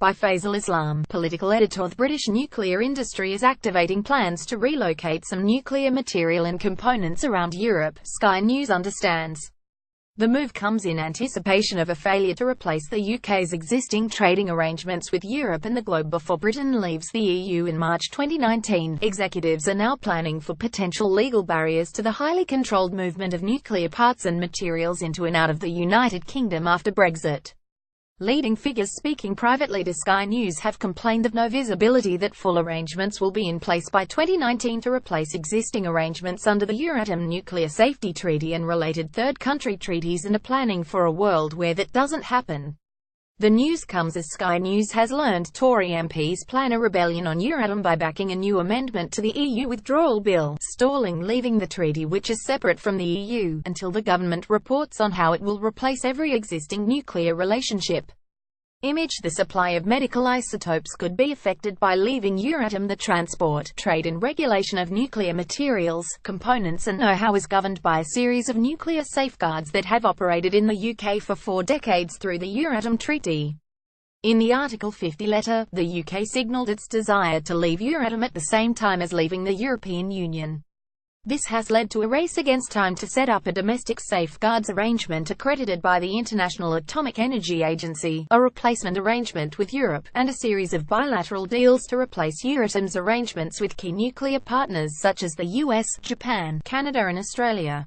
By Faisal Islam, political editor. The British nuclear industry is activating plans to relocate some nuclear material and components around Europe, Sky News understands. The move comes in anticipation of a failure to replace the UK's existing trading arrangements with Europe and the globe before Britain leaves the EU in March 2019. Executives are now planning for potential legal barriers to the highly controlled movement of nuclear parts and materials into and out of the United Kingdom after Brexit. Leading figures speaking privately to Sky News have complained of no visibility that full arrangements will be in place by 2019 to replace existing arrangements under the Euratom Nuclear Safety Treaty and related third-country treaties, and are planning for a world where that doesn't happen. The news comes as Sky News has learned Tory MPs plan a rebellion on Euratom by backing a new amendment to the EU withdrawal bill, stalling leaving the treaty, which is separate from the EU, until the government reports on how it will replace every existing nuclear relationship. Image: the supply of medical isotopes could be affected by leaving Euratom. The transport, trade and regulation of nuclear materials, components and know-how is governed by a series of nuclear safeguards that have operated in the UK for 4 decades through the Euratom Treaty. In the Article 50 letter, the UK signalled its desire to leave Euratom at the same time as leaving the European Union. This has led to a race against time to set up a domestic safeguards arrangement accredited by the International Atomic Energy Agency, a replacement arrangement with Europe, and a series of bilateral deals to replace Euratom's arrangements with key nuclear partners such as the US, Japan, Canada and Australia.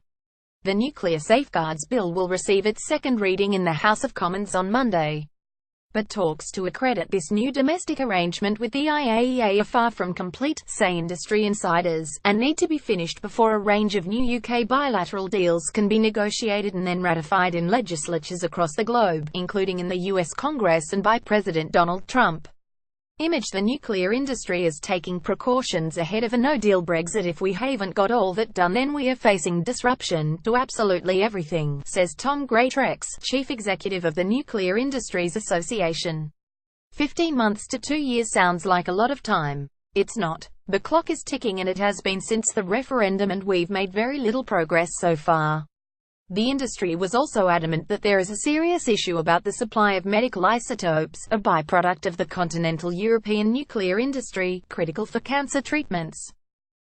The Nuclear Safeguards Bill will receive its second reading in the House of Commons on Monday. But talks to accredit this new domestic arrangement with the IAEA are far from complete, say industry insiders, and need to be finished before a range of new UK bilateral deals can be negotiated and then ratified in legislatures across the globe, including in the US Congress and by President Donald Trump. Image: the nuclear industry is taking precautions ahead of a no-deal Brexit. If we haven't got all that done, then we are facing disruption to absolutely everything, says Tom Greatrex, chief executive of the Nuclear Industries Association. 15 months to 2 years sounds like a lot of time. It's not. The clock is ticking, and it has been since the referendum, and we've made very little progress so far. The industry was also adamant that there is a serious issue about the supply of medical isotopes, a byproduct of the continental European nuclear industry, critical for cancer treatments.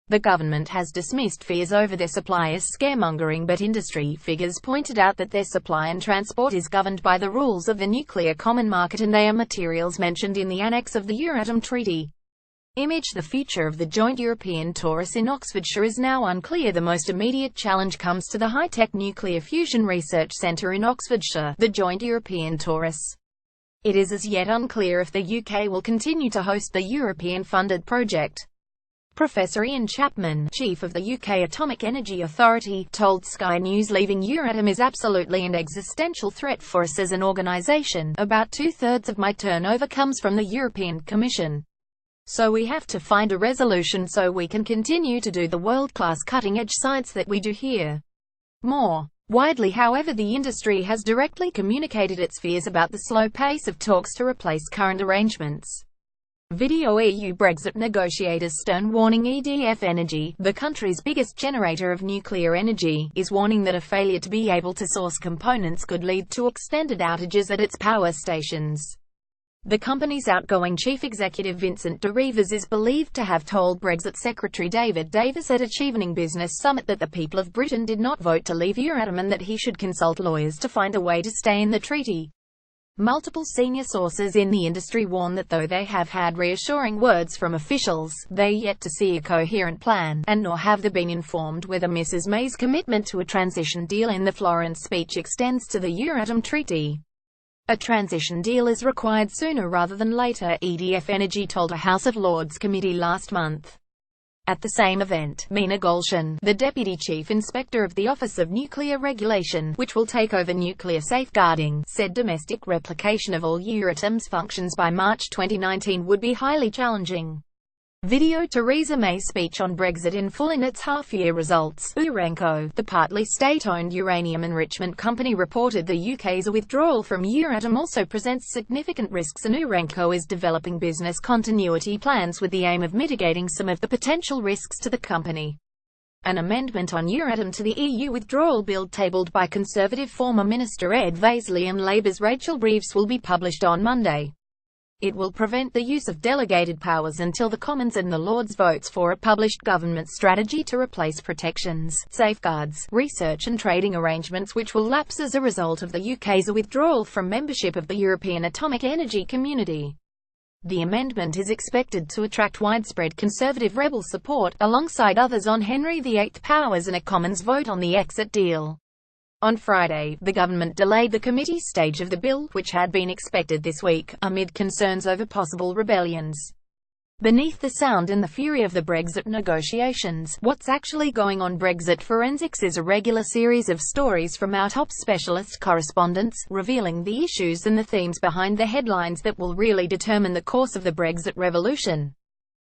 The government has dismissed fears over their supply as scaremongering, but industry figures pointed out that their supply and transport is governed by the rules of the Nuclear Common Market, and they are materials mentioned in the annex of the Euratom Treaty. Image: the future of the joint European torus in Oxfordshire is now unclear. The most immediate challenge comes to the high-tech nuclear fusion research centre in Oxfordshire, the joint European torus. It is as yet unclear if the UK will continue to host the European-funded project. Professor Ian Chapman, chief of the UK Atomic Energy Authority, told Sky News leaving Euratom is absolutely an existential threat for us as an organisation. About 2/3 of my turnover comes from the European Commission. So we have to find a resolution so we can continue to do the world-class cutting-edge science that we do here. More widely, however, the industry has directly communicated its fears about the slow pace of talks to replace current arrangements. Video: EU Brexit negotiators stern warning. EDF Energy, the country's biggest generator of nuclear energy, is warning that a failure to be able to source components could lead to extended outages at its power stations. The company's outgoing chief executive Vincent de Rivers is believed to have told Brexit Secretary David Davis at a Chevening Business Summit that the people of Britain did not vote to leave Euratom and that he should consult lawyers to find a way to stay in the treaty. Multiple senior sources in the industry warn that though they have had reassuring words from officials, they yet to see a coherent plan, and nor have they been informed whether Mrs May's commitment to a transition deal in the Florence speech extends to the Euratom Treaty. A transition deal is required sooner rather than later, EDF Energy told a House of Lords committee last month. At the same event, Meena Gulshan, the Deputy Chief Inspector of the Office of Nuclear Regulation, which will take over nuclear safeguarding, said domestic replication of all Euratom's functions by March 2019 would be highly challenging. Video: Theresa May's speech on Brexit in full in its half-year results. Urenco, the partly state-owned uranium enrichment company, reported the UK's withdrawal from Euratom also presents significant risks, and Urenco is developing business continuity plans with the aim of mitigating some of the potential risks to the company. An amendment on Euratom to the EU withdrawal bill tabled by Conservative former Minister Ed Vaisley and Labour's Rachel Reeves will be published on Monday. It will prevent the use of delegated powers until the Commons and the Lords votes for a published government strategy to replace protections, safeguards, research and trading arrangements which will lapse as a result of the UK's withdrawal from membership of the European Atomic Energy Community. The amendment is expected to attract widespread Conservative rebel support, alongside others on Henry VIII powers and a Commons vote on the exit deal. On Friday, the government delayed the committee stage of the bill, which had been expected this week, amid concerns over possible rebellions. Beneath the sound and the fury of the Brexit negotiations, what's actually going on? Brexit Forensics is a regular series of stories from our top specialist correspondents, revealing the issues and the themes behind the headlines that will really determine the course of the Brexit revolution.